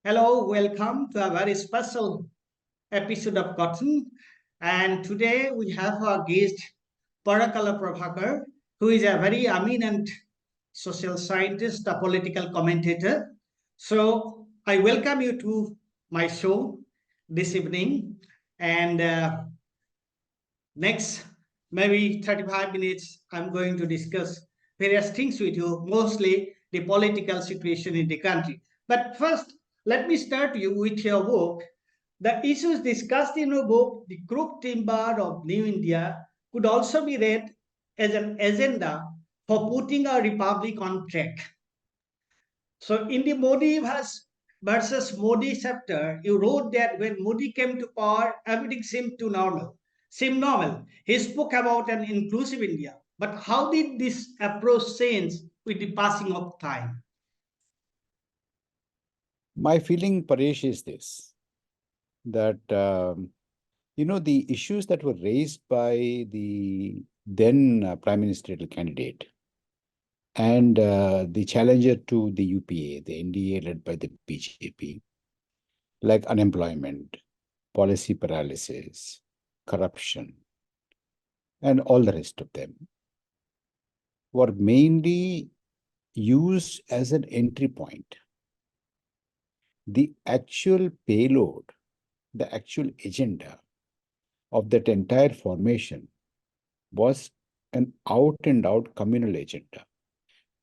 Hello, welcome to a very special episode of Cotton. And today we have our guest, Parakala Prabhakar, who is a very eminent social scientist, a political commentator. So I welcome you to my show this evening. And next, maybe 35 minutes, I'm going to discuss various things with you, mostly the political situation in the country. But first, let me start you with your book. The issues discussed in your book, The Crook Timber of New India, could also be read as an agenda for putting our republic on track. So, in the versus Modi chapter, you wrote that when Modi came to power, everything seemed normal. He spoke about an inclusive India. But how did this approach change with the passing of time? My feeling, Paresh, is this, that, the issues that were raised by the then prime ministerial candidate and the challenger to the UPA, the NDA led by the BJP, like unemployment, policy paralysis, corruption, and all the rest of them, were mainly used as an entry point. The actual payload, the actual agenda of that entire formation was an out-and-out communal agenda.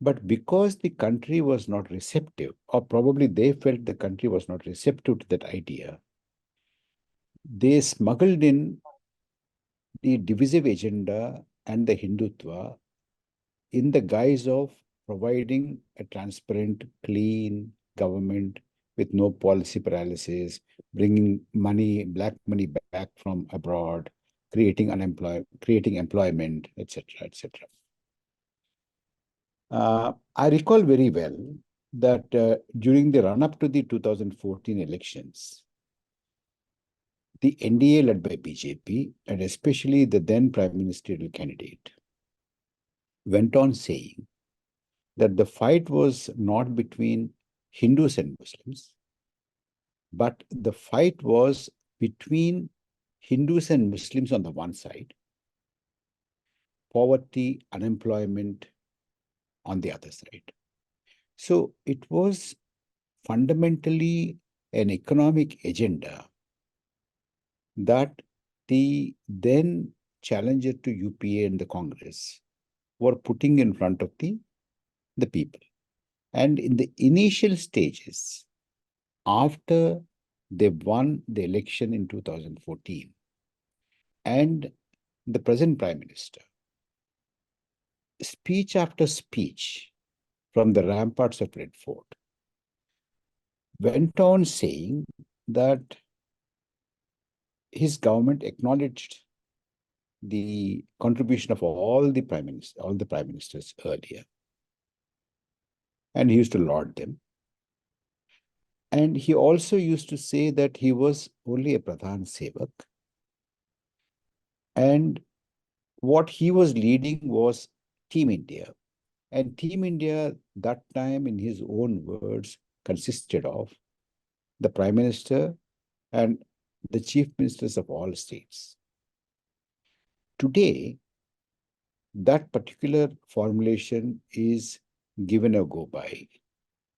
But because the country was not receptive, or probably they felt the country was not receptive to that idea, they smuggled in the divisive agenda and the Hindutva in the guise of providing a transparent, clean government with no policy paralysis, bringing money, black money back from abroad, creating employment, etc., etc. I recall very well that during the run-up to the 2014 elections, the NDA led by BJP, and especially the then prime ministerial candidate, went on saying that the fight was not between Hindus and Muslims, but the fight was between Hindus and Muslims on the one side, poverty, unemployment on the other side. So it was fundamentally an economic agenda that the then challenger to UPA and the Congress were putting in front of the people. And in the initial stages, after they won the election in 2014, and the present Prime Minister, speech after speech from the ramparts of Red Fort, went on saying that his government acknowledged the contribution of all the prime ministers earlier, and he used to laud them. And he also used to say that he was only a Pradhan Sevak, and what he was leading was Team India. And Team India, that time, in his own words, consisted of the Prime Minister and the Chief Ministers of all states. Today, that particular formulation is given a go by.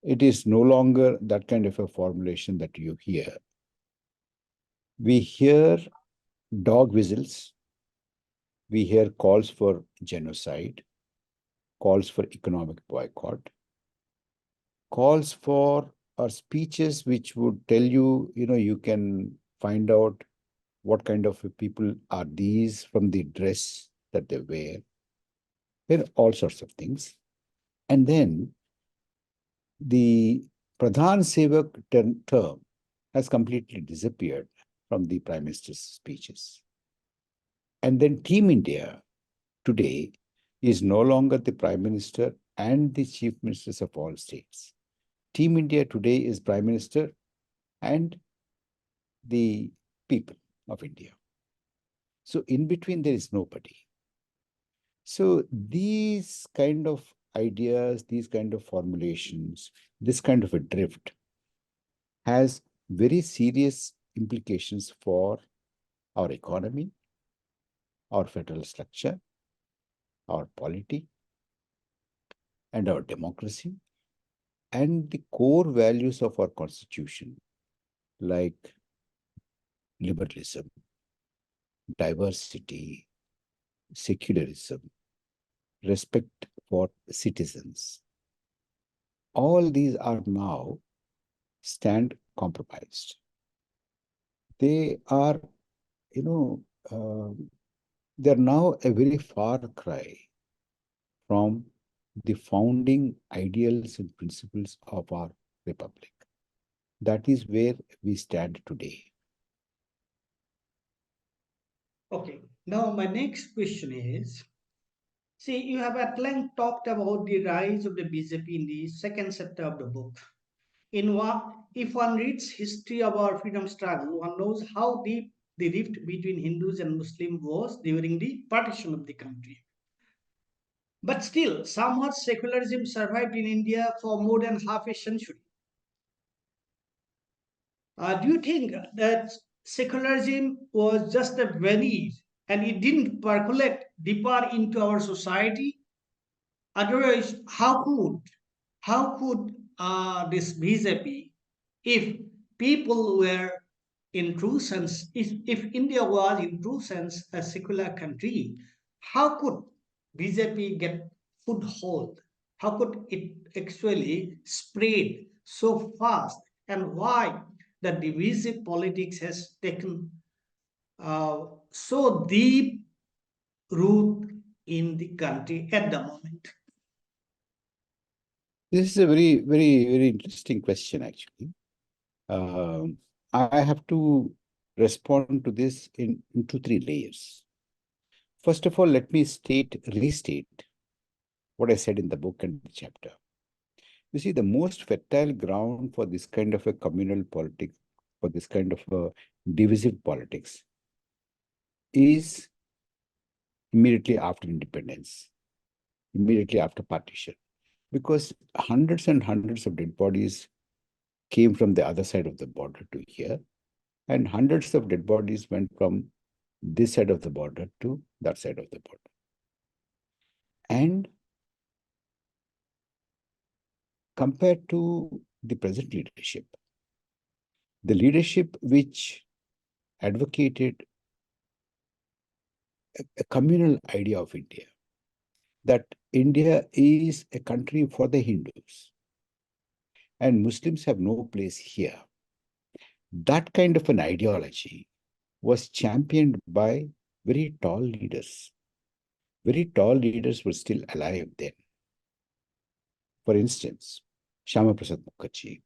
It is no longer that kind of a formulation that you hear. We hear dog whistles. We hear calls for genocide, calls for economic boycott, calls for speeches which would tell you, you can find out what kind of people are these from the dress that they wear. There are all sorts of things. And then the Pradhan Sevak term has completely disappeared from the Prime Minister's speeches. And then Team India today is no longer the Prime Minister and the Chief Ministers of all states. Team India today is Prime Minister and the people of India. So in between, there is nobody. So these kind of ideas, these kind of formulations, this kind of a drift has very serious implications for our economy, our federal structure, our polity, and our democracy, and the core values of our constitution, like liberalism, diversity, secularism, respect for citizens. All these are now stand compromised. They are, they're now a very far cry from the founding ideals and principles of our republic. That is where we stand today. Okay, now my next question is, see, you have at length talked about the rise of the BJP in the second chapter of the book. If one reads history of our freedom struggle, one knows how deep the rift between Hindus and Muslims was during the partition of the country. But still, somehow secularism survived in India for more than half a century. Do you think that secularism was just a veneer and it didn't percolate deeper into our society? Otherwise, how could this BJP, if people were in true sense, if India was in true sense a secular country, how could BJP get foothold? How could it actually spread so fast? And why the divisive politics has taken so deep root in the country at the moment? This is a very, very, very interesting question, actually. I have to respond to this in 3 layers. First of all, let me restate what I said in the book and the chapter. You see, the most fertile ground for this kind of a communal politics, for this kind of a divisive politics, is immediately after independence, immediately after partition, because hundreds and hundreds of dead bodies came from the other side of the border to here, and hundreds of dead bodies went from this side of the border to that side of the border. And compared to the present leadership, the leadership which advocated a communal idea of India, that India is a country for the Hindus and Muslims have no place here. That kind of an ideology was championed by very tall leaders. Very tall leaders were still alive then. For instance, Shyama Prasad Mukherjee,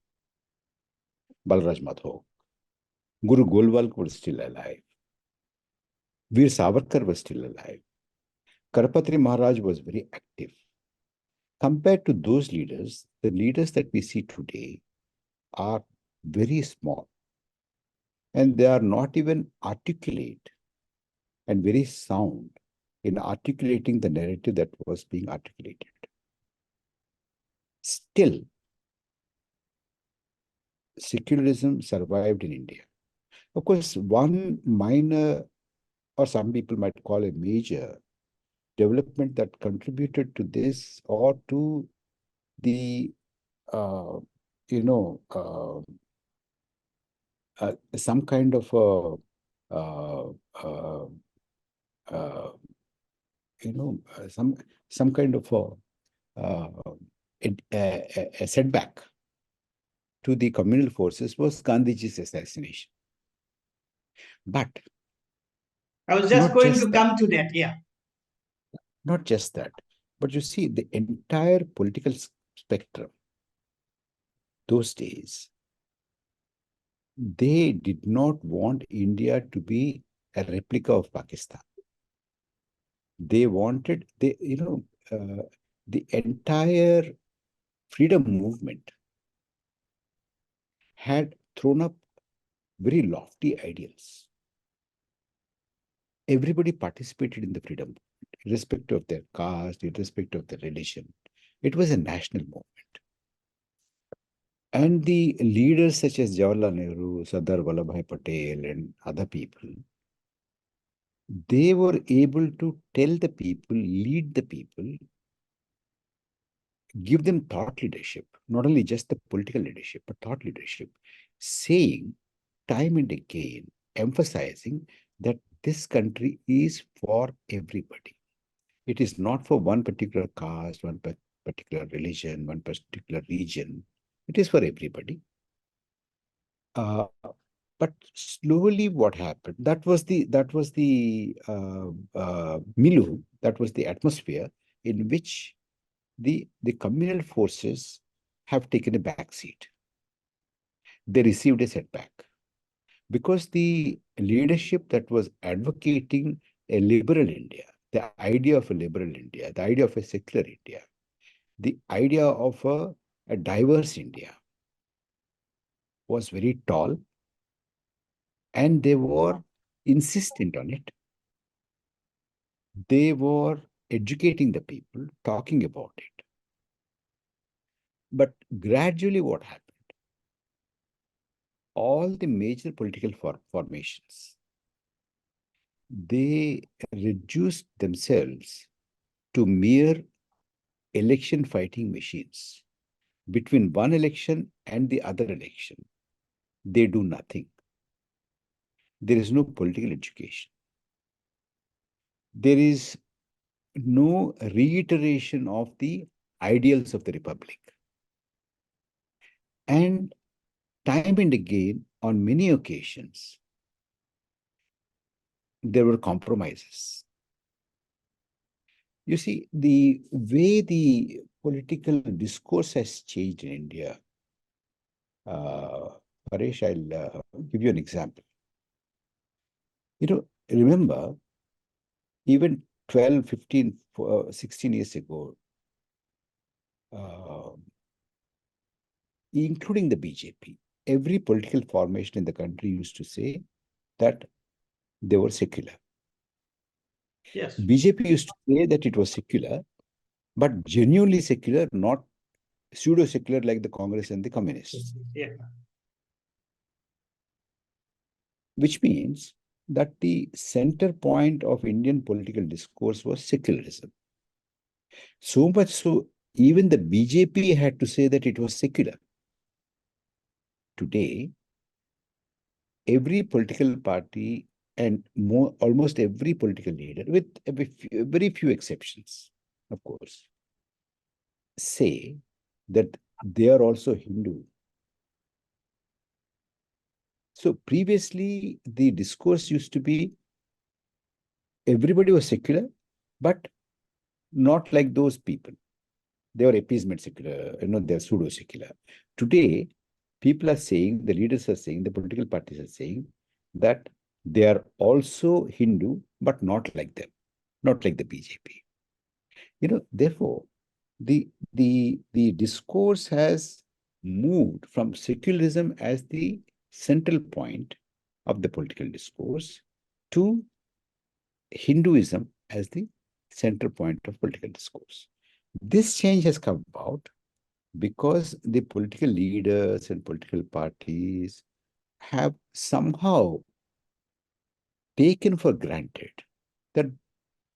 Balraj Madhok, Guru Golwalkar were still alive. Veer Savarkar was still alive. Karpatri Maharaj was very active. Compared to those leaders, the leaders that we see today are very small. And they are not even articulate and very sound in articulating the narrative that was being articulated. Still, secularism survived in India. Of course, one minor, or some people might call a major, development that contributed to this or to the, some kind of some kind of a setback to the communal forces was Gandhiji's assassination. But I was just going to come to that, yeah. Not just that, but you see, the entire political spectrum those days, they did not want India to be a replica of Pakistan. They wanted, the entire freedom movement had thrown up very lofty ideals. Everybody participated in the freedom movement, irrespective of their caste, irrespective of their religion. It was a national movement. And the leaders such as Jawaharlal Nehru, Sardar Vallabhbhai Patel, and other people, they were able to tell the people, lead the people, give them thought leadership, not only just the political leadership, but thought leadership, saying time and again, emphasizing that this country is for everybody. It is not for one particular caste, one particular religion, one particular region. It is for everybody. But slowly, what happened? That was the milieu, that was the atmosphere in which the communal forces have taken a back seat. They received a setback because the leadership that was advocating a liberal India, the idea of a liberal India, the idea of a secular India, the idea of a diverse India was very tall, and they were insistent on it. They were educating the people, talking about it. But gradually, what happened? All the major political formations, they reduced themselves to mere election fighting machines. Between one election and the other election, they do nothing. There is no political education. There is no reiteration of the ideals of the Republic. And time and again, on many occasions, there were compromises. You see, the way the political discourse has changed in India, Paresh, I'll give you an example. Remember, even 12, 15, 16 years ago, including the BJP, every political formation in the country used to say that they were secular. Yes. BJP used to say that it was secular, but genuinely secular, not pseudo-secular like the Congress and the Communists. Yeah. Which means that the center point of Indian political discourse was secularism. So much so, even the BJP had to say that it was secular. Today, every political party and almost every political leader, with very few exceptions, of course, say that they are also Hindu. So previously, the discourse used to be everybody was secular, but not like those people. They were appeasement secular, they're pseudo-secular. Today, people are saying, the leaders are saying, the political parties are saying that they are also Hindu, but not like them, not like the BJP. Therefore, the discourse has moved from secularism as the central point of the political discourse to Hinduism as the central point of political discourse. This change has come about because the political leaders and political parties have somehow taken for granted that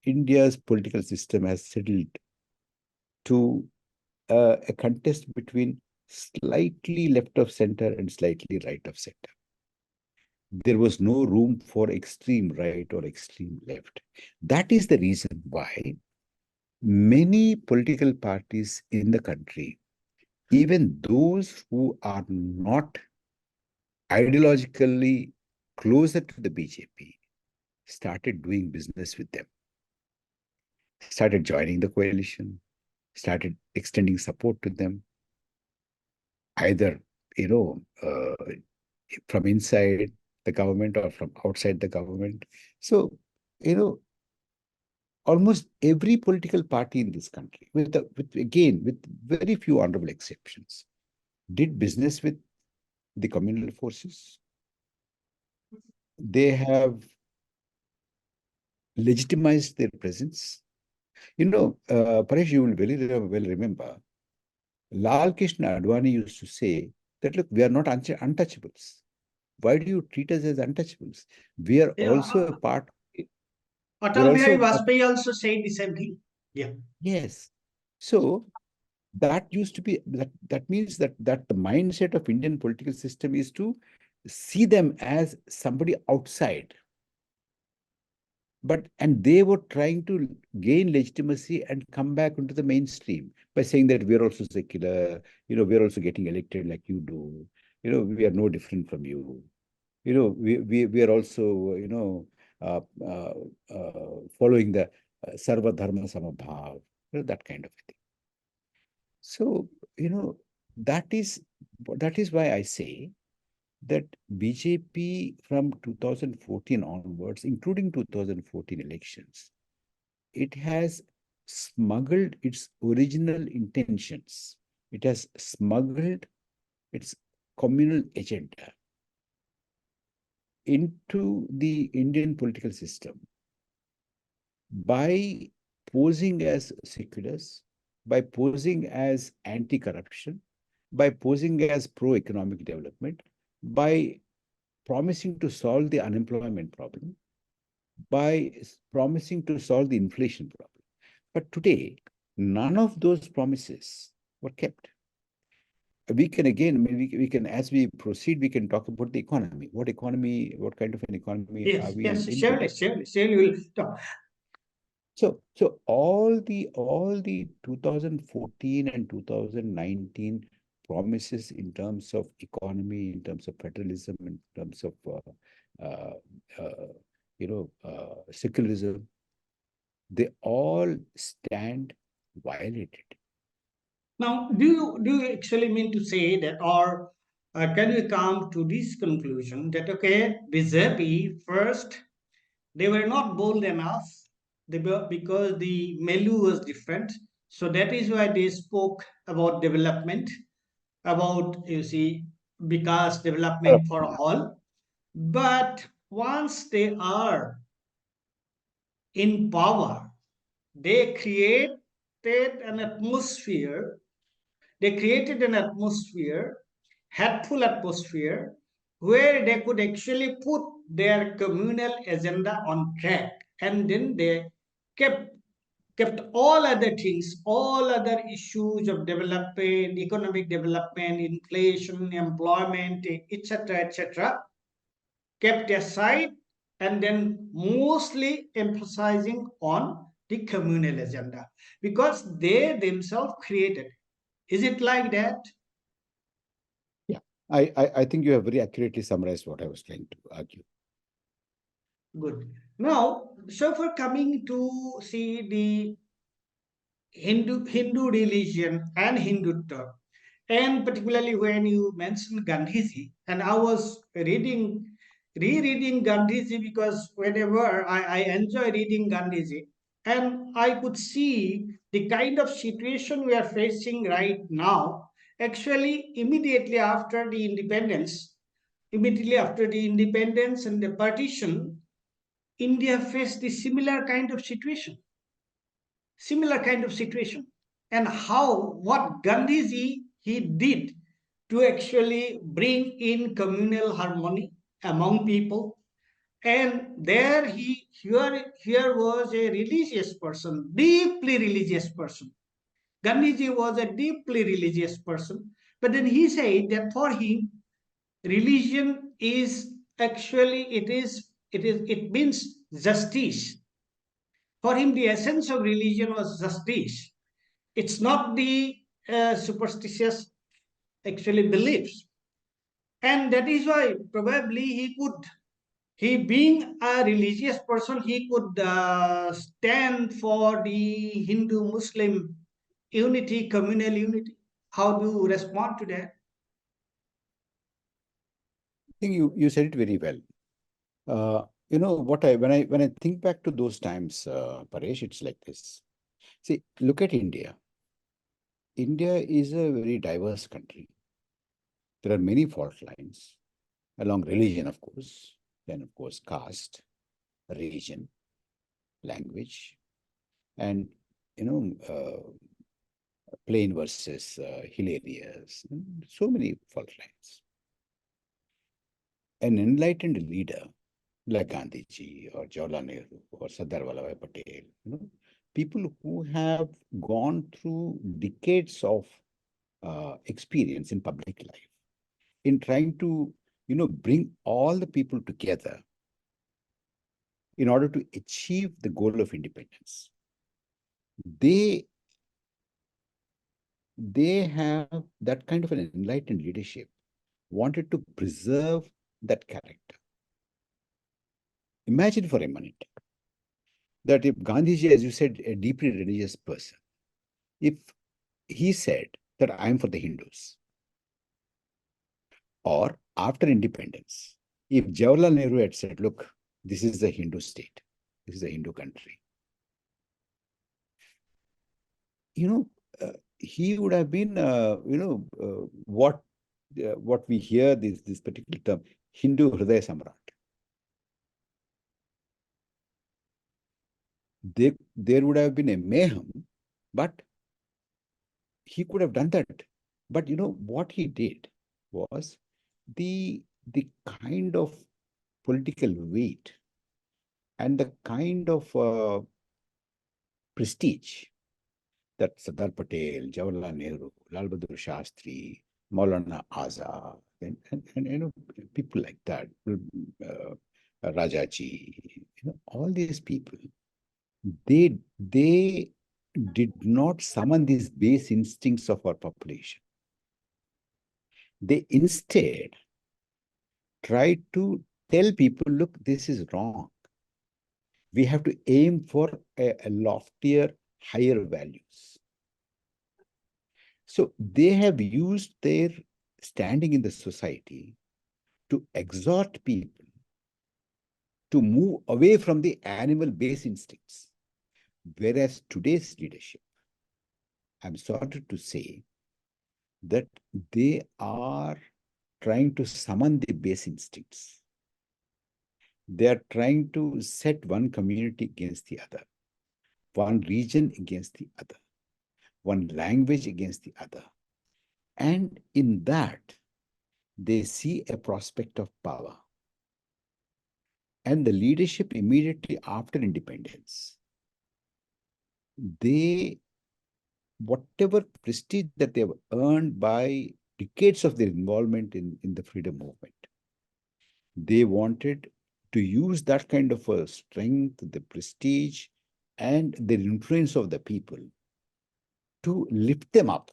India's political system has settled to a contest between slightly left of center and slightly right of center. There was no room for extreme right or extreme left. That is the reason why many political parties in the country, even those who are not ideologically closer to the BJP, started doing business with them, started joining the coalition, started extending support to them, either, from inside the government or from outside the government. So, almost every political party in this country, with very few honorable exceptions, did business with the communal forces. They have legitimized their presence. Paresh, you will very well remember, Lal Krishna Advani used to say that, look, we are not untouchables. Why do you treat us as untouchables? We are also a part. We're Atal Bihari also Vajpayee also said the same thing. Yeah. yes. So that used to be that means that the mindset of Indian political system is to see them as somebody outside. And they were trying to gain legitimacy and come back into the mainstream by saying that we're also secular, we're also getting elected like you do, we are no different from you. We are also, following the Sarva Dharma Samabhav, that kind of thing. So, that is why I say that BJP from 2014 onwards, including 2014 elections, it has smuggled its original intentions. It has smuggled its communal agenda into the Indian political system by posing as seculars, by posing as anti-corruption, by posing as pro-economic development, by promising to solve the unemployment problem, by promising to solve the inflation problem. But today, none of those promises were kept. We can again, we can, as we proceed, we can talk about the economy. What kind of an economy are Yes, we yes, into? surely we'll talk. So all the 2014 and 2019 promises in terms of economy, in terms of federalism, in terms of uh, secularism, they all stand violated. Now, do you actually mean to say that, or can we come to this conclusion that okay, BJP first they were not bold enough, because the milieu was different, so that is why they spoke about development, about you see, because development for all. But once they are in power, they an atmosphere they created an atmosphere, hateful atmosphere, where they could actually put their communal agenda on track, and then they kept all other things, all other issues of development, economic development, inflation, employment, etc., etc., kept aside, and then mostly emphasizing on the communal agenda because they themselves created. Is it like that? Yeah, I think you have very accurately summarized what I was trying to argue. Good. Now, so for coming to see the Hindu religion and Hindutva, and particularly when you mentioned Gandhiji, and I was rereading Gandhiji because whenever I enjoy reading Gandhiji, and I could see the kind of situation we are facing right now. Actually, immediately after the independence and the partition, India faced the similar kind of situation, and how what Gandhiji he did to actually bring in communal harmony among people. And there here was a religious person, deeply religious person. Gandhiji was a deeply religious person, but then he said that for him, religion is actually it means justice. For him, the essence of religion was justice. It's not the superstitious actually beliefs, and that is why probably he being a religious person, he could stand for the Hindu-Muslim unity, communal unity. How do you respond to that? I think you said it very well. When I think back to those times, Paresh, it's like this. See, look at India. India is a very diverse country. There are many fault lines along religion, of course, then of course caste, religion, language, and plain versus hilarious, so many fault lines. An enlightened leader like Gandhiji or Jawaharlal Nehru or Sardar Vallabhbhai Patel, people who have gone through decades of experience in public life, in trying to, bring all the people together in order to achieve the goal of independence. They have that kind of an enlightened leadership, wanted to preserve that character. Imagine for a minute that if Gandhiji, as you said, a deeply religious person, if he said that I am for the Hindus, or after independence, if Jawaharlal Nehru had said, look, this is the Hindu state, this is a Hindu country, he would have been, what we hear, this particular term, Hindu Hridaya Samrat. There would have been a mayhem, but he could have done that. But what he did was the kind of political weight and the kind of prestige that Sardar Patel, Jawaharlal Nehru, Lal Bahadur Shastri, Maulana Azad, and people like that, Rajaji, all these people, they did not summon these base instincts of our population. They instead tried to tell people, look, this is wrong. We have to aim for a loftier, higher values. So they have used their standing in the society to exhort people to move away from the animal base instincts. Whereas today's leadership, I'm sorry to say, that they are trying to summon the base instincts. They are trying to set one community against the other, one region against the other, one language against the other. And in that, they see a prospect of power. And the leadership immediately after independence, whatever prestige that they have earned by decades of their involvement in the freedom movement, they wanted to use that kind of a strength, the prestige, and the influence of the people to lift them up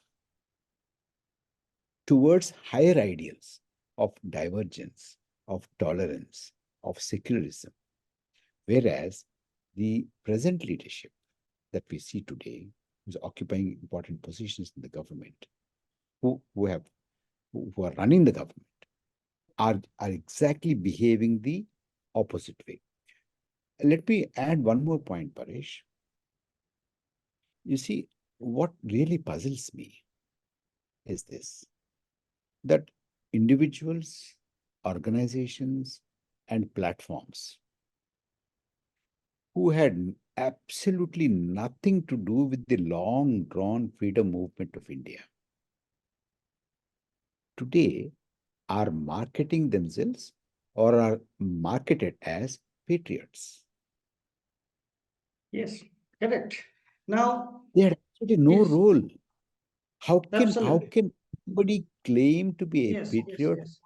towards higher ideals of divergence, of tolerance, of secularism. Whereas the present leadership that we see today, who's occupying important positions in the government, who are running the government, are exactly behaving the opposite way. Let me add one more point, Paresh. You see, what really puzzles me is this, that individuals, organizations, and platforms who had absolutely nothing to do with the long-drawn freedom movement of India, today are marketing themselves or are marketed as patriots. Yes, correct. Now, they had actually no yes, role. How can absolutely. somebody claim to be a Yes, patriot? yes.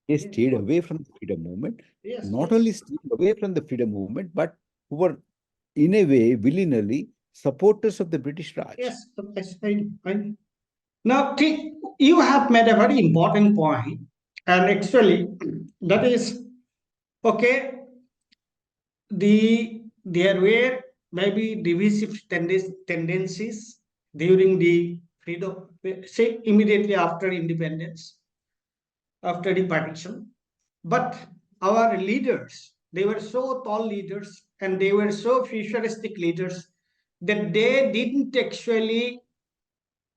They Yes, stayed away from the freedom movement. yes, Not yes. only stayed away from the freedom movement, but who were, in a way, willy-nilly supporters of the British Raj. Yes, I. Now, you have made a very important point, and actually, that is okay. There were maybe divisive tendencies during the freedom, say immediately after independence, after the partition, but our leaders, they were so tall leaders and they were so futuristic leaders that they didn't actually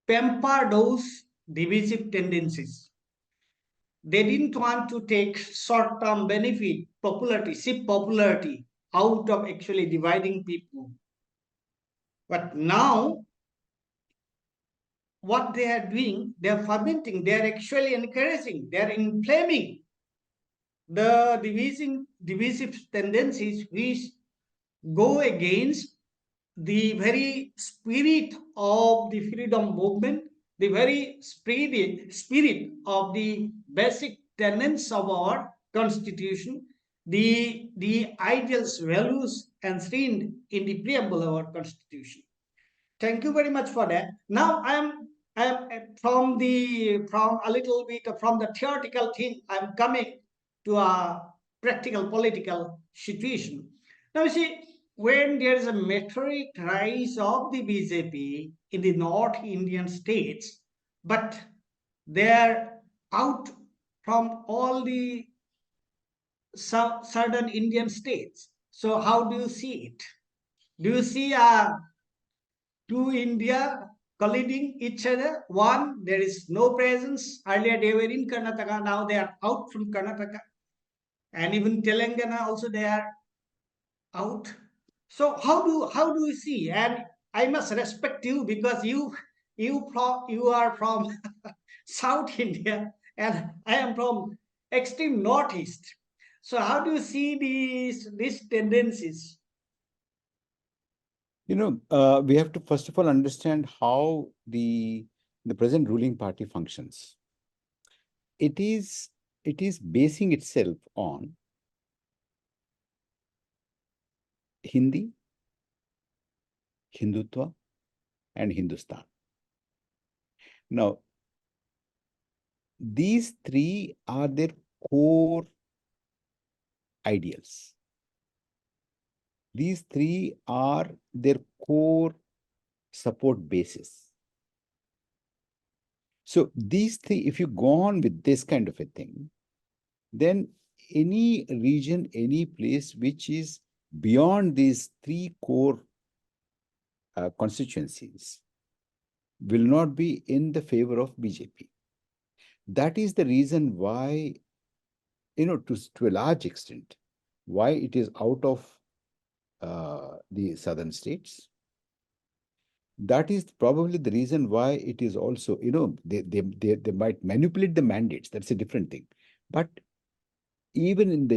pamper those divisive tendencies. They didn't want to take short-term benefit, popularity, seek popularity out of actually dividing people. But now what they are doing, they are fermenting, they are actually encouraging, they are inflaming the divisive tendencies which go against the very spirit of the freedom movement, the very spirit of the basic tenets of our constitution, the ideals, values enshrined in the preamble of our constitution. Thank you very much for that. Now I am from a little bit from the theoretical thing. I'm coming to a practical political situation. Now you see, when there is a meteoric rise of the BJP in the North Indian states, but they're out from all the southern Indian states. So how do you see it? Do you see a two India colliding each other? One, there is no presence. Earlier they were in Karnataka, now they are out from Karnataka. And even Telangana also they are out. So how do you see? And I must respect you because you are from South India and I am from extreme northeast. So how do you see these tendencies? We have to first of all understand how the present ruling party functions. It is basing itself on Hindi, Hindutva, and Hindustan. Now, these three are their core ideals. These three are their core support basis. So these three, if you go on with this kind of a thing, then any region, any place which is beyond these three core constituencies will not be in the favor of BJP. That is the reason why, to a large extent, why it is out of the southern states. That is probably the reason why it is also, they might manipulate the mandates. That's a different thing. But even in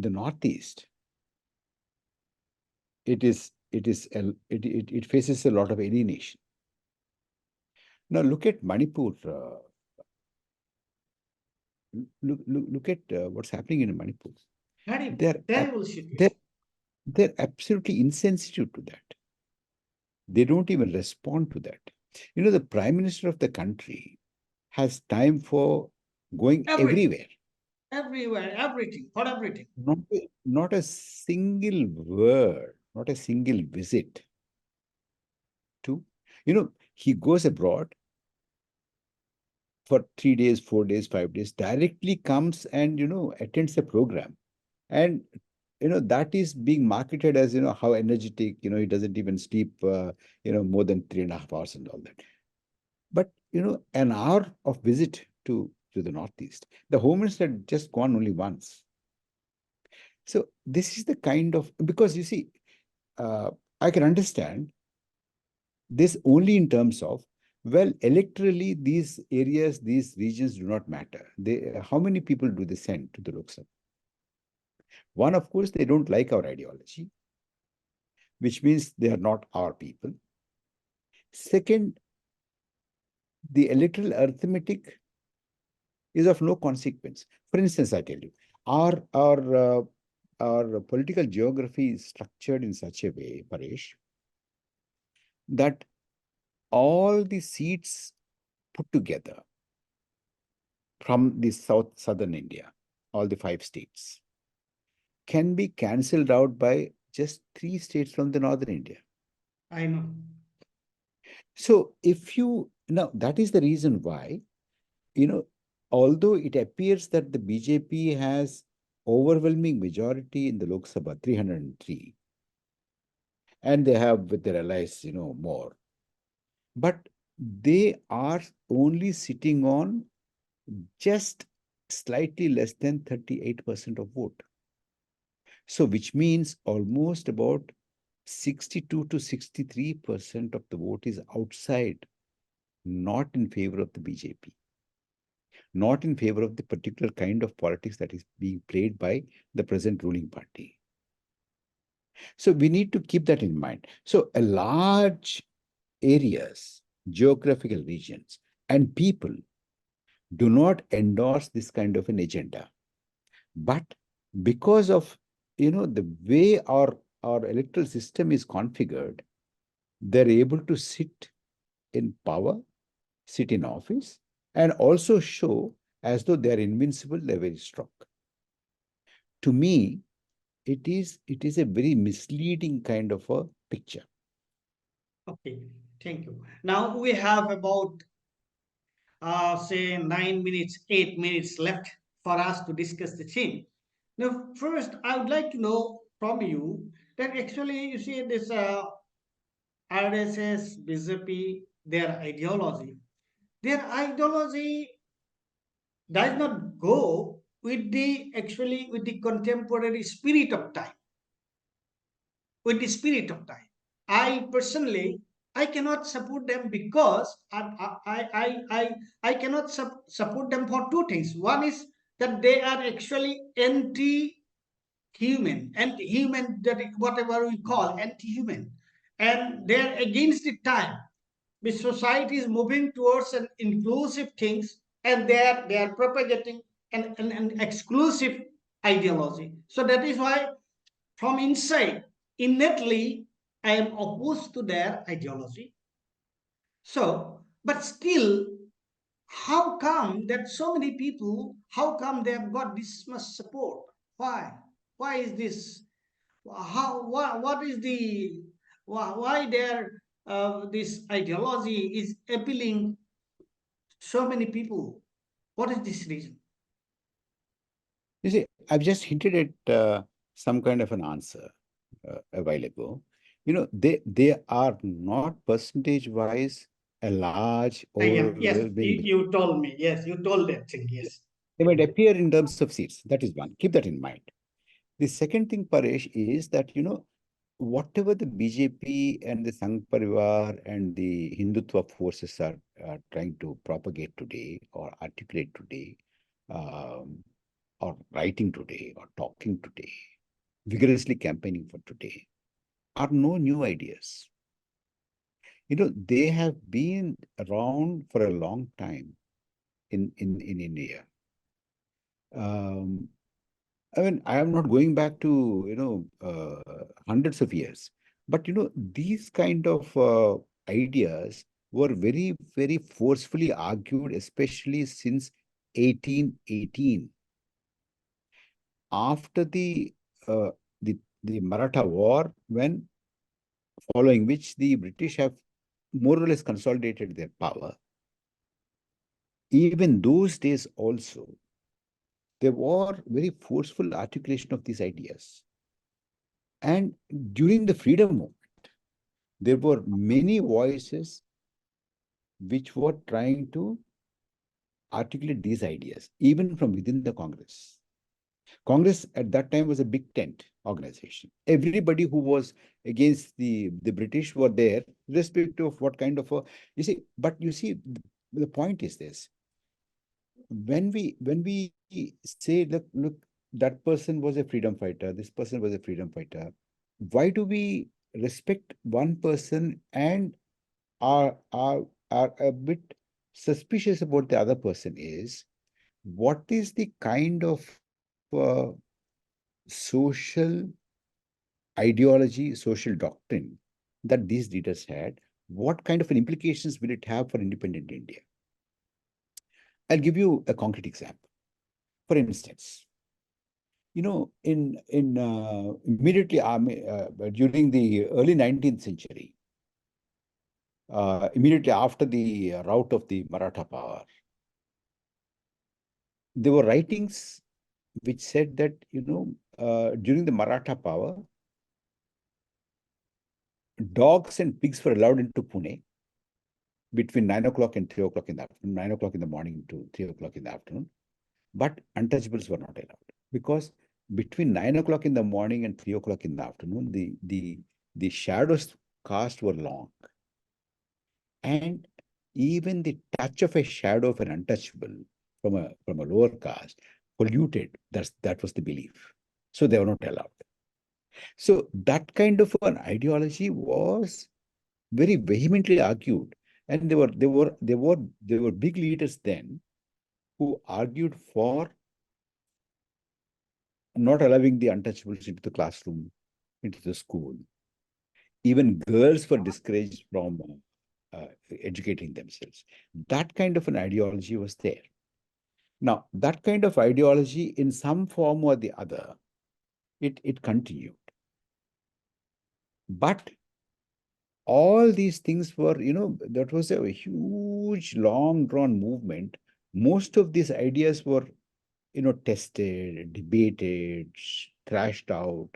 the Northeast, it faces a lot of alienation. Now look at Manipur. Look at what's happening in Manipur. They're absolutely insensitive to that. They don't even respond to that. The Prime Minister of the country has time for going everywhere. Everywhere, everything, for everything. Not a single word, not a single visit to, he goes abroad for 3 days, 4 days, 5 days, directly comes and, attends a program. And, that is being marketed as, how energetic, he doesn't even sleep, more than 3.5 hours and all that. But, an hour of visit to the Northeast, the Home Minister had just gone only once. So this is the kind of, because you see, I can understand this only in terms of, well, electorally, these areas, these regions do not matter. How many people do they send to the Lok Sabha? One, of course, they don't like our ideology, which means they are not our people. Second, the electoral arithmetic is of no consequence. For instance, I tell you, our political geography is structured in such a way, Paresh, that all the seats put together from the southern India, all the 5 states, can be cancelled out by just 3 states from the northern India. I know. So now that is the reason why, although it appears that the BJP has overwhelming majority in the Lok Sabha, 303, and they have with their allies, more, but they are only sitting on just slightly less than 38% of vote. So which means almost about 62 to 63% of the vote is outside not in favor of the BJP, not in favor of the particular kind of politics that is being played by the present ruling party. So we need to keep that in mind. So a large areas, geographical regions, and people do not endorse this kind of an agenda. But because of the way our electoral system is configured, they're able to sit in power, sit in office, and also show as though they're invincible, they're very strong. To me, it is a very misleading kind of a picture. Okay, thank you. Now we have about say 9 minutes, 8 minutes left for us to discuss the theme. Now, first, I would like to know from you that actually you see this RSS, BJP, their ideology does not go with the contemporary spirit of time, with the spirit of time. I personally, I cannot support them because I cannot support them for two things. One is that they are actually anti-human, anti-human, that whatever we call anti-human, and they are against the time. The society is moving towards an inclusive things, and they are propagating an exclusive ideology. So that is why from inside, innately, I am opposed to their ideology. So, but still, how come that so many people, how come they have got this much support? Why? Why is this? What is the, why their this ideology is appealing so many people? What is this reason? You see, I've just hinted at some kind of an answer a while ago. They are not percentage-wise a large Yeah, yes, overwhelming. you told me. Yes, you told that thing. Yes. They might appear in terms of seats. That is one. Keep that in mind. The second thing, Paresh, is that, whatever the BJP and the Sangh Parivar and the Hindutva forces are trying to propagate today or articulate today, um, or writing today or talking today, vigorously campaigning for today, are no new ideas. They have been around for a long time in India. I mean, I am not going back to, hundreds of years, but, these kind of ideas were very, very forcefully argued, especially since 1818. After uh, the Maratha War, when following which the British have more or less consolidated their power. Even those days also, there were very forceful articulation of these ideas. And during the freedom movement, there were many voices which were trying to articulate these ideas, even from within the Congress. Congress at that time was a big tent organization. Everybody who was against the British were there, irrespective of what kind of but you see, the point is this. When we say, look, that person was a freedom fighter, this person was a freedom fighter, why do we respect one person and are a bit suspicious about the other person is, what is the kind of social ideology, social doctrine that these leaders had? What kind of an implications will it have for independent India? I'll give you a concrete example. For instance, in immediately during the early 19th century, immediately after the rout of the Maratha power, there were writings which said that, during the Maratha power, dogs and pigs were allowed into Pune between 9 o'clock and 3 o'clock in the afternoon, 9 o'clock in the morning to 3 o'clock in the afternoon. But untouchables were not allowed, because between 9 o'clock in the morning and 3 o'clock in the afternoon, the shadows cast were long. And even the touch of a shadow of an untouchable from a lower caste polluted. That was the belief. So they were not allowed. So that kind of an ideology was very vehemently argued, and there were big leaders then who argued for not allowing the untouchables into the classroom, into the school. Even girls were discouraged from educating themselves. That kind of an ideology was there. Now, that kind of ideology, in some form or the other, it continued. But all these things were, that was a huge, long-drawn movement. Most of these ideas were, tested, debated, thrashed out.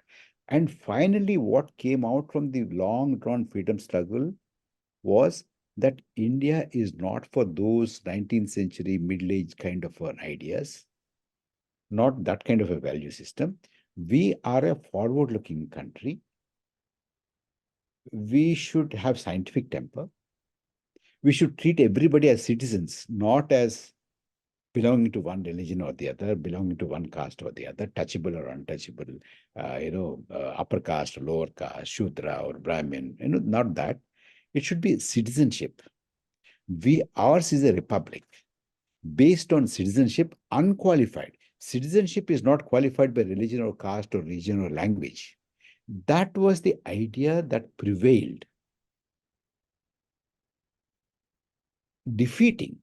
And finally, what came out from the long-drawn freedom struggle was that India is not for those 19th century middle-age kind of ideas, not that kind of a value system. We are a forward-looking country. We should have scientific temper. We should treat everybody as citizens, not as belonging to one religion or the other, belonging to one caste or the other, touchable or untouchable, upper caste or lower caste, Shudra or Brahmin, not that. It should be citizenship. Ours is a republic based on citizenship, unqualified. Citizenship is not qualified by religion or caste or region or language. That was the idea that prevailed, defeating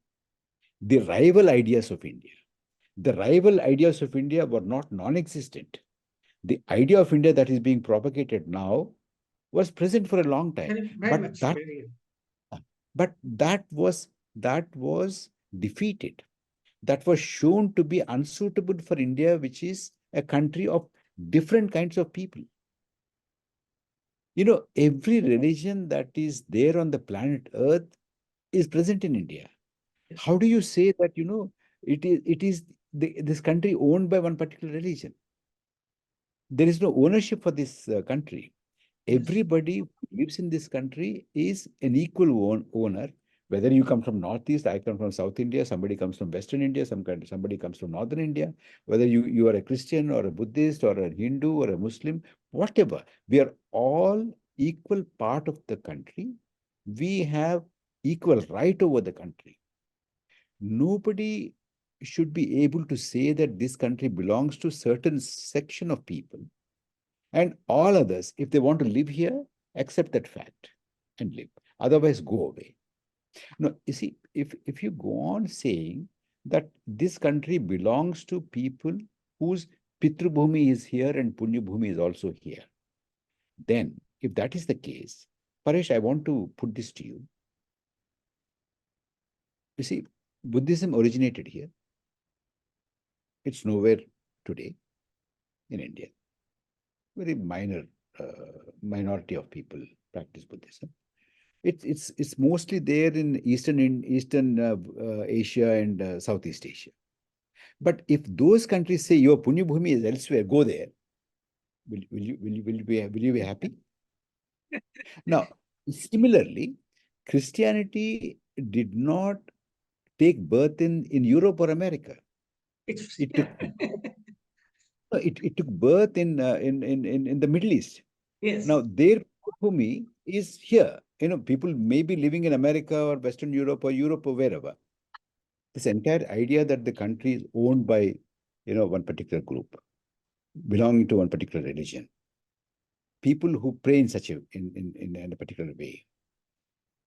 the rival ideas of India. The rival ideas of India were not non-existent. The idea of India that is being propagated now was present for a long time. But that was defeated. That was shown to be unsuitable for India, which is a country of different kinds of people. Every religion that is there on the planet Earth is present in India. How do you say that, it is this country owned by one particular religion? There is no ownership for this country. Everybody who lives in this country is an equal owner. Whether you come from Northeast, I come from South India, somebody comes from Western India, somebody comes from Northern India, whether you are a Christian or a Buddhist or a Hindu or a Muslim, whatever, we are all equal part of the country. We have equal right over the country. Nobody should be able to say that this country belongs to a certain section of people, and all others, if they want to live here, accept that fact and live. Otherwise, go away. Now, you see, if you go on saying that this country belongs to people whose Pitru Bhumi is here and Punya Bhumi is also here, then if that is the case, Paresh, I want to put this to you. You see, Buddhism originated here. It's nowhere today in India. Very minor minority of people practice Buddhism. It's mostly there in Eastern Asia and Southeast Asia. But if those countries say your Punya Bhumi is elsewhere, go there. Will you be happy? Now, similarly, Christianity did not take birth in Europe or America. It took birth in the Middle East. Yes. Now, their Bhumi is here. People may be living in America or Western Europe or wherever. This entire idea that the country is owned by, one particular group, belonging to one particular religion, people who pray in such in a particular way,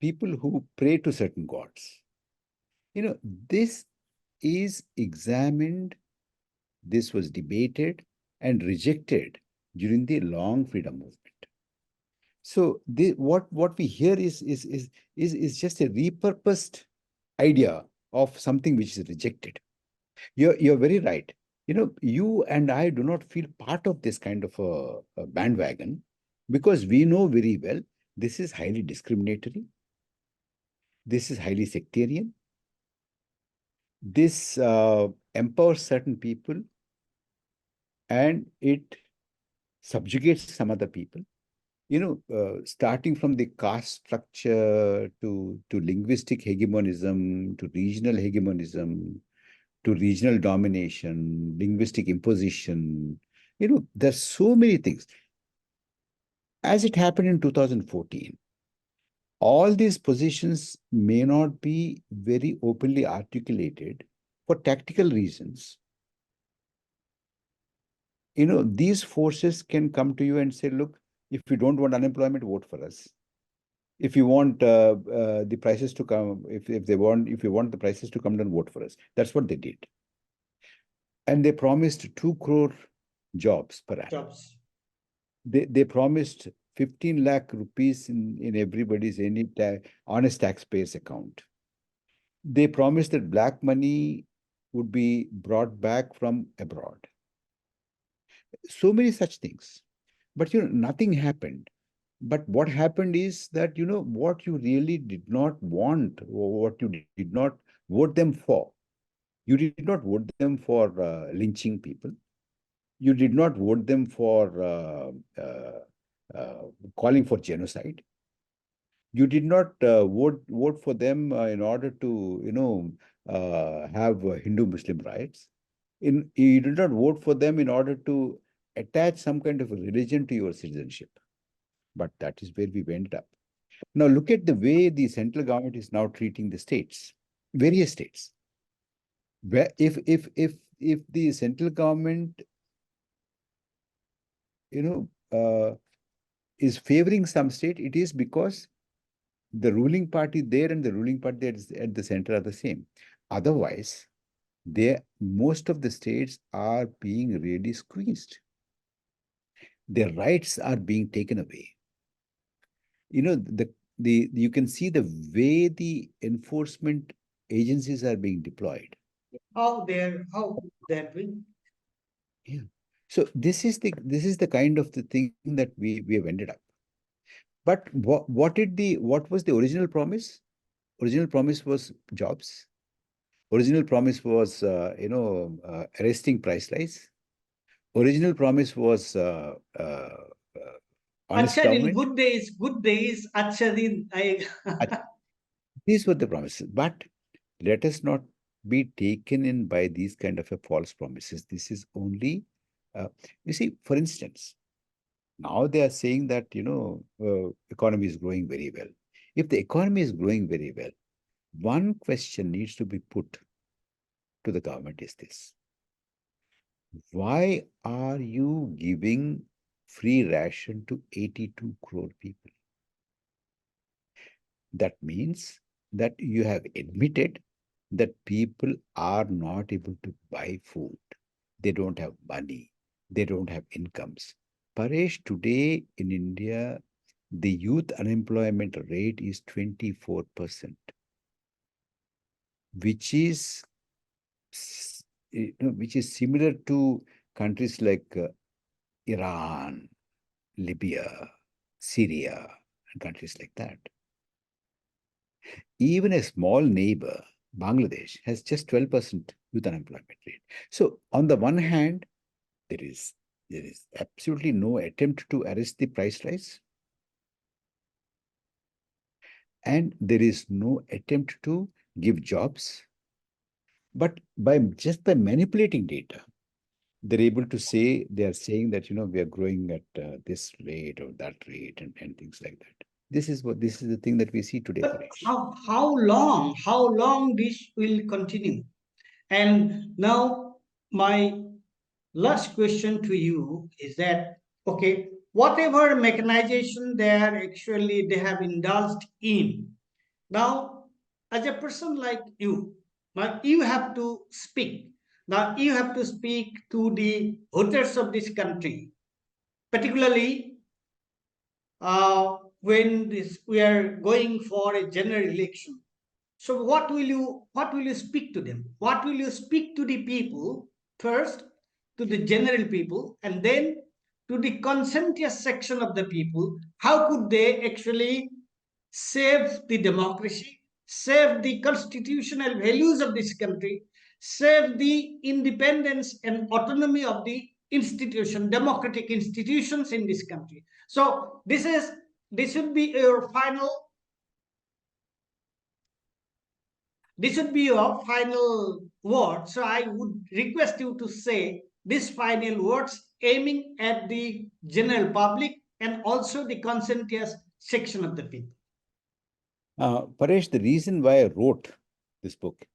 people who pray to certain gods. This is examined, this was debated and rejected during the long freedom movement. So what we hear is just a repurposed idea of something which is rejected. You're very right. You and I do not feel part of this kind of a bandwagon, because we know very well this is highly discriminatory. This is highly sectarian. This empowers certain people and it subjugates some other people. starting from the caste structure to linguistic hegemonism, to regional hegemonism, to regional domination, linguistic imposition. There's so many things. As it happened in 2014, all these positions may not be very openly articulated for tactical reasons. These forces can come to you and say, look, if you don't want unemployment, vote for us. If you want the prices to come, if you want the prices to come down, vote for us. That's what they did. And they promised 2 crore jobs per annum. They promised 15 lakh rupees in everybody's honest taxpayer's account. They promised that black money would be brought back from abroad. So many such things. But nothing happened. But what happened is that, what you really did not want, or what you did not vote them for. You did not vote them for lynching people. You did not vote them for calling for genocide. You did not vote for them in order to, have Hindu-Muslim rights. You did not vote for them in order to attach some kind of a religion to your citizenship. But that is where we ended up. Now look at the way the central government is now treating the states, various states. Where if the central government, is favoring some state, it is because the ruling party there and the ruling party that is at the center are the same. Otherwise, most of the states are being really squeezed. Their rights are being taken away. You can see the way the enforcement agencies are being deployed. How they're doing. Yeah. So this is the kind of the thing that we have ended up. But what was the original promise? Original promise was jobs. Original promise was arresting price rise. Original promise was honest government. Good days. These were the promises. But let us not be taken in by these kind of false promises. This is only, you see, for instance, now they are saying that, economy is growing very well. If the economy is growing very well, one question needs to be put to the government is this. Why are you giving free ration to 82 crore people? That means that you have admitted that people are not able to buy food. They don't have money. They don't have incomes. Paresh, today in India, the youth unemployment rate is 24%, which is similar to countries like Iran, Libya, Syria, and countries like that. Even a small neighbor, Bangladesh, has just 12% youth unemployment rate. So on the one hand, there is absolutely no attempt to arrest the price rise. And there is no attempt to give jobs. But by manipulating data, they're able to say, they're saying that, we are growing at this rate or that rate and things like that. This is the thing that we see today. How long this will continue? And now my last question to you is that, okay, whatever mechanization they have indulged in, now as a person like you, now you have to speak. Now you have to speak to the voters of this country, particularly when we are going for a general election. So what will you speak to them? What will you speak to the people first, to the general people, and then to the conscientious section of the people? How could they actually save the democracy, save the constitutional values of this country, save the independence and autonomy of the democratic institutions in this country? So this should be your final. This should be your final word. So I would request you to say these final words aiming at the general public and also the conscientious section of the people. Paresh, the reason why I wrote this book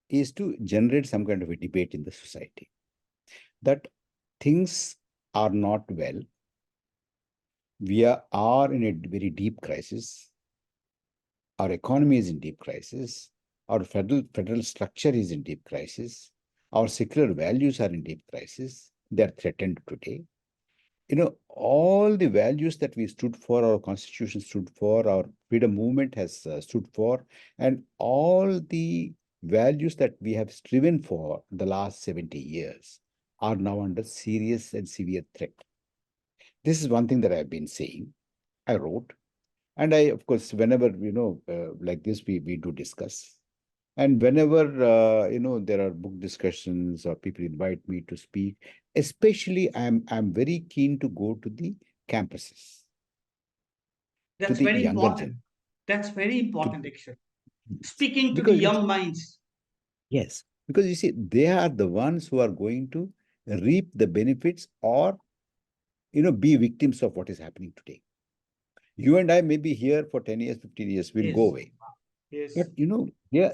is to generate some kind of a debate in the society that things are not well. We are in a very deep crisis. Our economy is in deep crisis. Our federal structure is in deep crisis. Our secular values are in deep crisis. They are threatened today. All the values that we stood for, our constitution stood for, our freedom movement has stood for, and all the values that we have striven for the last 70 years are now under serious and severe threat. This is one thing that I've been saying. I wrote, and I, of course, whenever, like this, we do discuss. And whenever, there are book discussions or people invite me to speak, especially I'm very keen to go to the campuses. That's very important. That's very important, actually. Speaking to the young minds. Yes, because you see, they are the ones who are going to reap the benefits or, be victims of what is happening today. You and I may be here for 10 years, 15 years, we'll go away. Yes. But,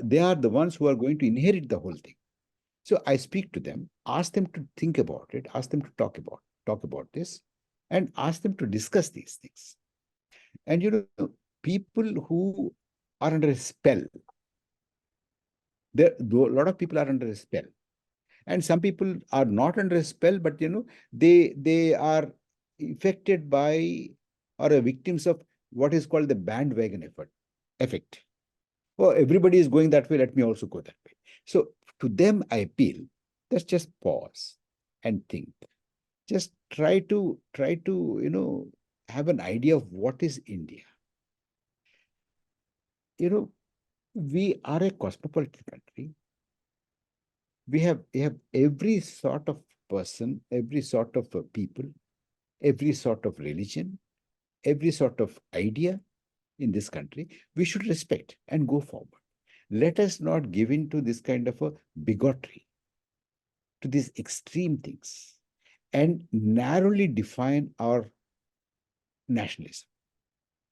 they are the ones who are going to inherit the whole thing. So I speak to them, ask them to think about it, ask them to talk about this, and ask them to discuss these things. And people who are under a spell, a lot of people are under a spell. And some people are not under a spell, but they are affected by or are victims of what is called the bandwagon effect. Oh, everybody is going that way, let me also go that way. So to them, I appeal, let's just pause and think. Just try to have an idea of what is India. We are a cosmopolitan country. We have every sort of person, every sort of people, every sort of religion, every sort of idea in this country. We should respect and go forward. Let us not give in to this kind of a bigotry, to these extreme things, and narrowly define our nationalism.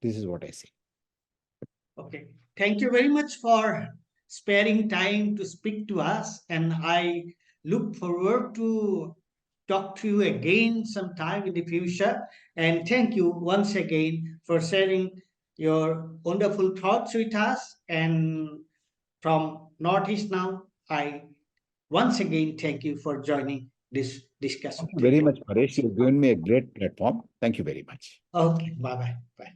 This is what I say. Okay. Thank you very much for sparing time to speak to us. And I look forward to talk to you again sometime in the future. And thank you once again for sharing your wonderful thoughts with us. And from Northeast Now, I once again thank you for joining this discussion. Thank you very much, Paresh. You've given me a great platform. Thank you very much. Okay, bye-bye. Bye.